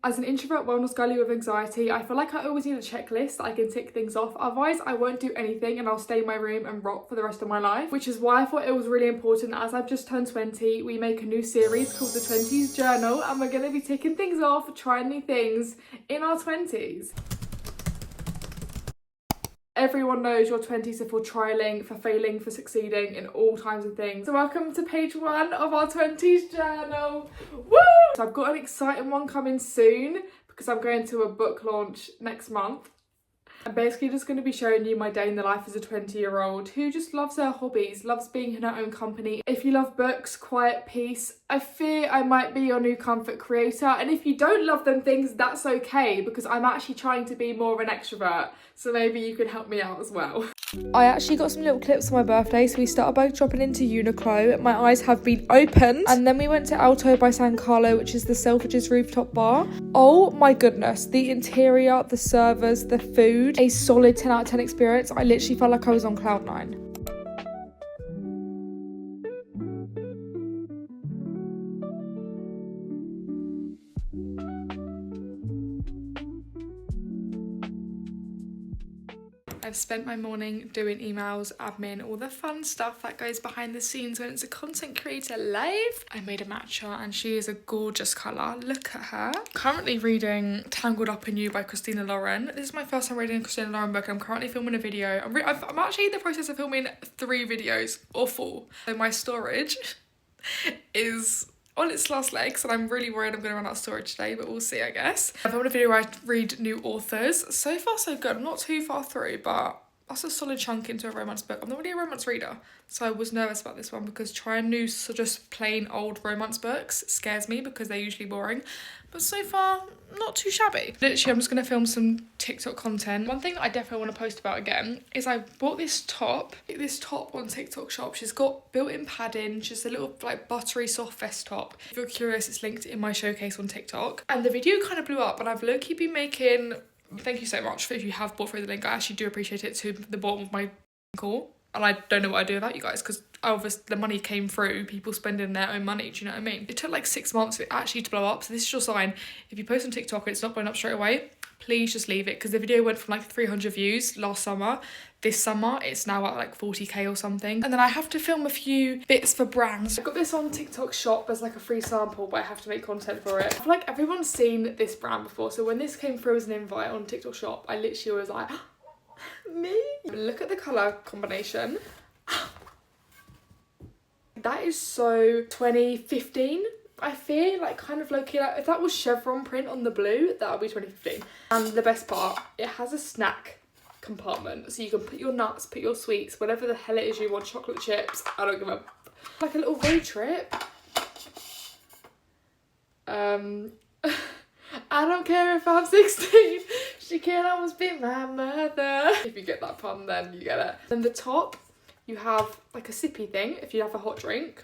As an introvert wellness girlie with anxiety, I feel like I always need a checklist that I can tick things off. Otherwise, I won't do anything and I'll stay in my room and rot for the rest of my life. Which is why I thought it was really important, as I've just turned 20, we make a new series called the 20s Journal, and we're going to be ticking things off, trying new things in our 20s. Everyone knows your 20s are for trialling, for failing, for succeeding in all kinds of things. So welcome to page 1 of our 20s journal. Woo! So I've got an exciting one coming soon because I'm going to a book launch next month. I'm basically just going to be showing you my day in the life as a 20-year-old who just loves her hobbies, loves being in her own company. If you love books, quiet, peace, I fear I might be your new comfort creator. And if you don't love them things, that's okay, because I'm actually trying to be more of an extrovert. So maybe you can help me out as well. I actually got some little clips for my birthday, so we started by dropping into Uniqlo. My eyes have been opened. And then we went to Alto by San Carlo, which is the Selfridges rooftop bar. Oh my goodness, the interior, the servers, the food, a solid 10 out of 10 experience. I literally felt like I was on cloud 9. I've spent my morning doing emails, admin, all the fun stuff that goes behind the scenes when it's a content creator life. I made a matcha and she is a gorgeous colour. Look at her. Currently reading Tangled Up in You by Christina Lauren. This is my first time reading a Christina Lauren book. I'm currently filming a video. I'm actually in the process of filming 3 videos or 4. So my storage is on its last legs and I'm really worried I'm going to run out of storage today, but we'll see, I guess. I filmed a video where I read new authors. So far so good. I'm not too far through, but that's a solid chunk into a romance book. I'm not really a romance reader, so I was nervous about this one because trying new just plain old romance books scares me because they're usually boring. But so far, not too shabby. Literally, I'm just going to film some TikTok content. One thing that I definitely want to post about again is I bought this top on TikTok shop. She's got built-in padding, just a little like buttery soft vest top. If you're curious, it's linked in my showcase on TikTok. And the video kind of blew up, and I've low-key been making... Thank you so much if you have bought through the link. I actually do appreciate it to the bottom of my call. And I don't know what I do without you guys because obviously the money came through, people spending their own money, do you know what I mean? It took like 6 months for it actually to blow up. So this is your sign. If you post on TikTok and it's not blowing up straight away, please just leave it, because the video went from like 300 views last summer. This summer it's now at like 40k or something. And then I have to film a few bits for brands. I got this on TikTok shop as like a free sample, but I have to make content for it. I feel like everyone's seen this brand before, so when this came through as an invite on TikTok shop, I literally was like, me? Look at the colour combination. That is so 2015. I feel like kind of low-key, like if that was chevron print on the blue, that would be 2015. And the best part, it has a snack compartment, so you can put your nuts, put your sweets, whatever the hell it is you want, chocolate chips, I don't give a... Like a little road trip. I don't care if I'm 16, she can almost be my mother. If you get that pun, then you get it. Then the top, you have like a sippy thing if you have a hot drink,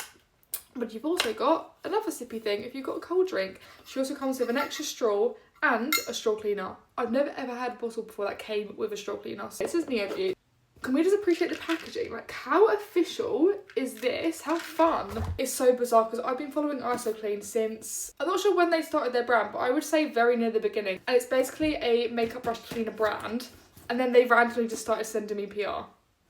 but you've also got another sippy thing if you've got a cold drink. She also comes with an extra straw and a straw cleaner. I've never ever had a bottle before that came with a straw cleaner. So this is Neo. Can we just appreciate the packaging? Like, how official is this? How fun? It's so bizarre because I've been following IsoClean since, I'm not sure when they started their brand, but I would say very near the beginning. And it's basically a makeup brush cleaner brand. And then they randomly just started sending me PR.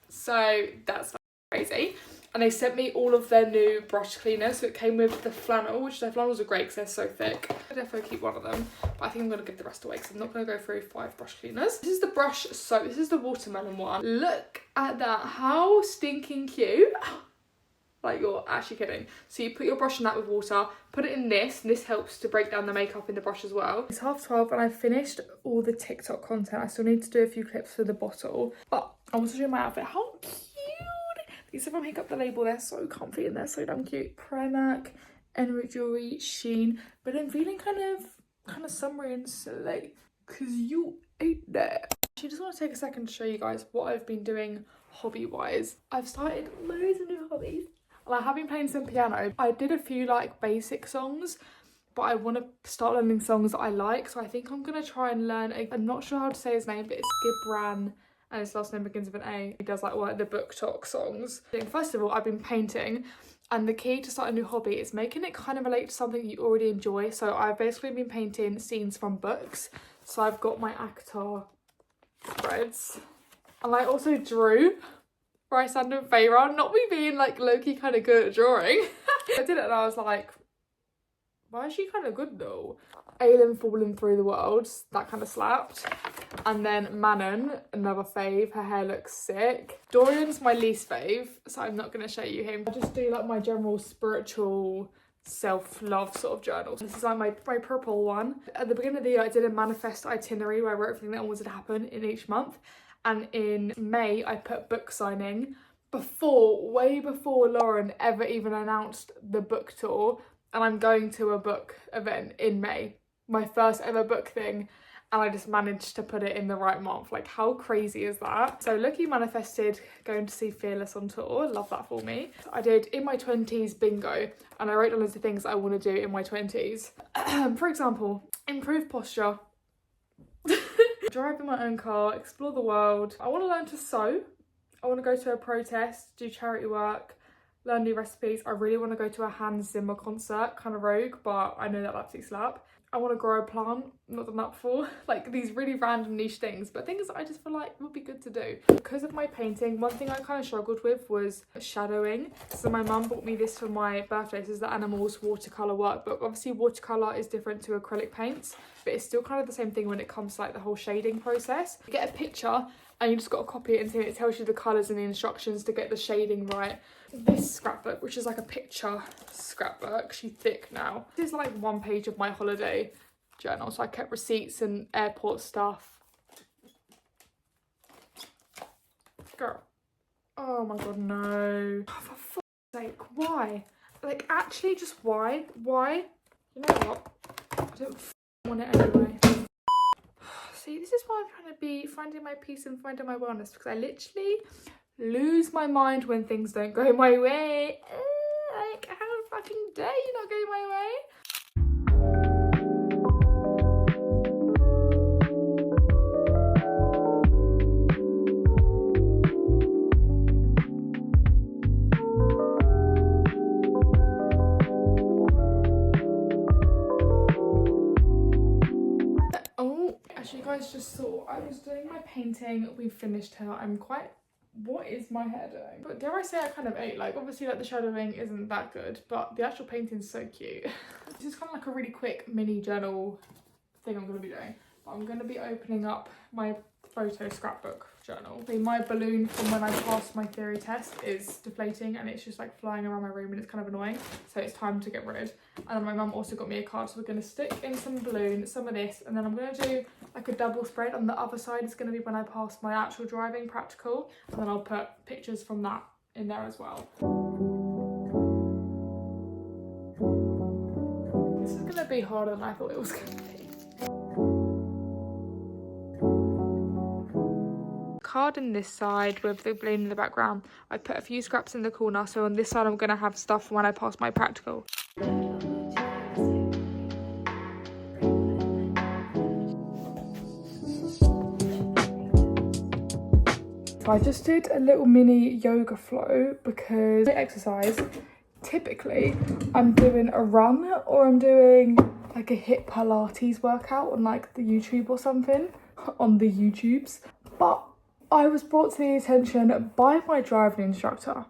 So that's crazy. And they sent me all of their new brush cleaners. So it came with the flannel, which their flannels are great because they're so thick. I definitely keep one of them, but I think I'm going to give the rest away because I'm not going to go through 5 brush cleaners. This is the brush soap. This is the watermelon one. Look at that. How stinking cute. Like, you're actually kidding. So you put your brush in that with water, put it in this, and this helps to break down the makeup in the brush as well. It's 12:30 and I've finished all the TikTok content. I still need to do a few clips for the bottle, but I want to show you my outfit. How cute. These are from Pick Up the Label. They're so comfy and they're so damn cute. Primark, Enrich Jewelry, Shein. But I'm feeling kind of summery and silly because you ain't there. I just want to take a second to show you guys what I've been doing hobby-wise. I've started loads of new hobbies. And I have been playing some piano. I did a few like basic songs, but I want to start learning songs that I like. So I think I'm going to try and learn, I'm not sure how to say his name, but it's Gibran. And his last name begins with an A. He does like the book talk songs. First of all, I've been painting. And the key to start a new hobby is making it kind of relate to something you already enjoy. So I've basically been painting scenes from books. So I've got my eachother spreads. And I also drew Bryce and Feyre, not me being like low-key kind of good at drawing. I did it and I was like, why is she kind of good though? Aelin falling through the world, that kind of slapped. And then Manon, another fave, her hair looks sick. Dorian's my least fave, so I'm not going to show you him. I just do like my general spiritual self-love sort of journal. This is like my purple one. At the beginning of the year I did a manifest itinerary where I wrote everything that I wanted to happen in each month. And in May I put book signing way before Lauren ever even announced the book tour. And I'm going to a book event in May, my first ever book thing, and I just managed to put it in the right month. Like, how crazy is that? So Lucky manifested going to see Fearless on tour. Love that for me. I did in my 20s bingo, and I wrote down loads of things I want to do in my 20s. For example, improve posture, drive in my own car, explore the world. I want to learn to sew. I want to go to a protest, do charity work, learn new recipes. I really want to go to a Hans Zimmer concert, kind of rogue, but I know that absolutely slap. I want to grow a plant, not done that before. Like these really random niche things, but things that I just feel like would be good to do. Because of my painting, one thing I kind of struggled with was shadowing. So my mum bought me this for my birthday. This is the Animals watercolour workbook. Obviously watercolour is different to acrylic paints, but it's still kind of the same thing when it comes to like the whole shading process. You get a picture and you just got to copy it into it. It tells you the colours and the instructions to get the shading right. This scrapbook, which is like a picture scrapbook, she's thick now. This is like 1 page of my holiday journal. So I kept receipts and airport stuff. Girl. Oh my god, no. Oh, for fuck's sake, why? Like, actually, just why? Why? You know what? I don't want it anyway. See, this is why I'm trying to be finding my peace and finding my wellness, because I literally lose my mind when things don't go my way. Like, how fucking dare you not go my way? As you guys just saw, I was doing my painting. We finished her. I'm quite... What is my hair doing? But dare I say I kind of ate. Like, obviously, like, the shadowing isn't that good, but the actual painting's so cute. This is kind of like a really quick mini journal thing I'm going to be doing. But I'm going to be opening up my photo scrapbook journal. My balloon from when I passed my theory test is deflating and it's just like flying around my room and it's kind of annoying. So it's time to get rid. And then my mum also got me a card. So we're going to stick in some balloon, some of this, and then I'm going to do like a double spread. On the other side is going to be when I pass my actual driving practical. And then I'll put pictures from that in there as well. This is going to be harder than I thought it was going to be. Card in this side with the balloon in the background. I put a few scraps in the corner, so on this side I'm going to have stuff when I pass my practical. I just did a little mini yoga flow because I exercise. Typically I'm doing a run or I'm doing like a hip Pilates workout on like the YouTube or something, on the YouTubes. But I was brought to the attention by my driving instructor.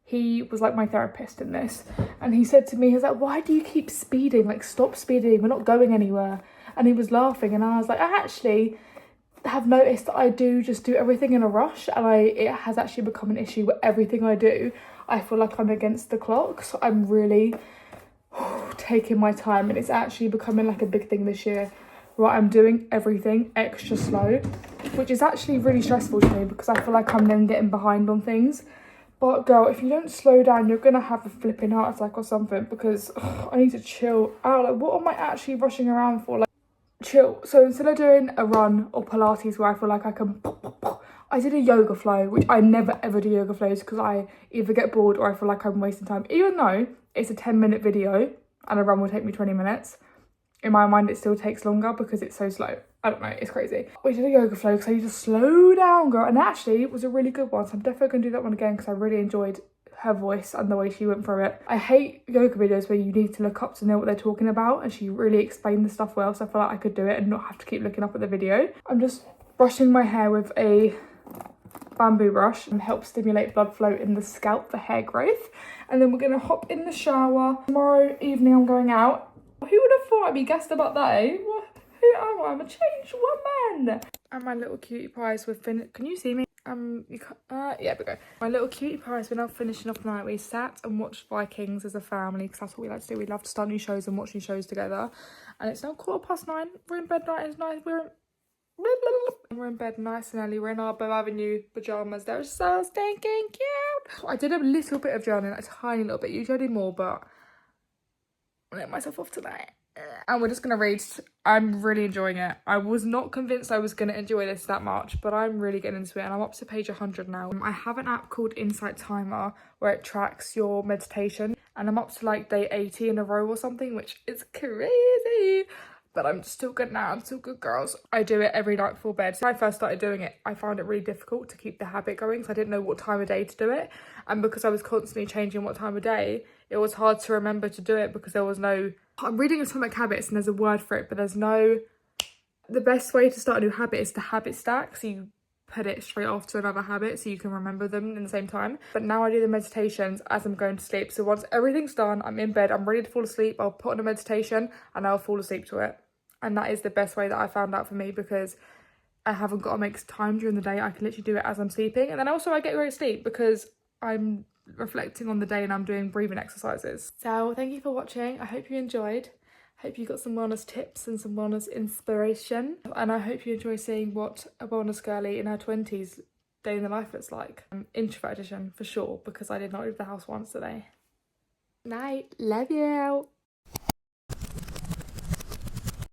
He was like my therapist in this. And he said to me, he's like, why do you keep speeding? Like, stop speeding, we're not going anywhere. And he was laughing and I was like, I actually have noticed that I do just do everything in a rush. And it has actually become an issue with everything I do. I feel like I'm against the clock. So I'm really taking my time. And it's actually becoming like a big thing this year. Right, I'm doing everything extra slow, which is actually really stressful to me because I feel like I'm then getting behind on things. But girl, if you don't slow down, you're gonna have a flipping heart attack or something because I need to chill out. Like, what am I actually rushing around for? Like, chill. So instead of doing a run or Pilates where I feel like I can I did a yoga flow, which I never ever do yoga flows because I either get bored or I feel like I'm wasting time. Even though it's a 10-minute video and a run will take me 20 minutes. In my mind, it still takes longer because it's so slow. I don't know, it's crazy. We did a yoga flow because I need to slow down, girl. And actually, it was a really good one. So I'm definitely going to do that one again because I really enjoyed her voice and the way she went through it. I hate yoga videos where you need to look up to know what they're talking about, and she really explained the stuff well, so I feel like I could do it and not have to keep looking up at the video. I'm just brushing my hair with a bamboo brush and help stimulate blood flow in the scalp for hair growth. And then we're gonna hop in the shower. Tomorrow evening I'm going out. Who would have thought I'd be gassed about that, eh? Who am I? I'm a changed woman. And my little cutie pies with can you see me? You can't, yeah, we go. My little cutie pies, we're now finishing off the night. We sat and watched Vikings as a family because that's what we like to do. We love to start new shows and watch new shows together. And it's now 9:15. We're in bed night. It's nice. We're in bed nice and early. We're in our Bow Avenue pyjamas. They're so stinking cute. I did a little bit of journaling, a tiny little bit. Usually I do more, but I let myself off tonight. And we're just going to read. I'm really enjoying it. I was not convinced I was going to enjoy this that much, but I'm really getting into it. And I'm up to page 100 now. I have an app called Insight Timer where it tracks your meditation. And I'm up to like day 80 in a row or something, which is crazy. But I'm still good now. I'm still good, girls. I do it every night before bed. So when I first started doing it, I found it really difficult to keep the habit going because I didn't know what time of day to do it. And because I was constantly changing what time of day, it was hard to remember to do it because there was no... I'm reading Atomic Habits and there's a word for it, but there's no... The best way to start a new habit is to habit stack. So you put it straight after another habit so you can remember them in the same time. But now I do the meditations as I'm going to sleep. So once everything's done, I'm in bed, I'm ready to fall asleep, I'll put on a meditation and I'll fall asleep to it. And that is the best way that I found out for me because I haven't got to make time during the day. I can literally do it as I'm sleeping. And then also I get great sleep because I'm reflecting on the day and I'm doing breathing exercises. So thank you for watching. I hope you enjoyed. Hope you got some wellness tips and some wellness inspiration. And I hope you enjoy seeing what a wellness girlie in her 20s day in the life looks like. Introvert edition for sure, because I did not leave the house once today. Night. Love you.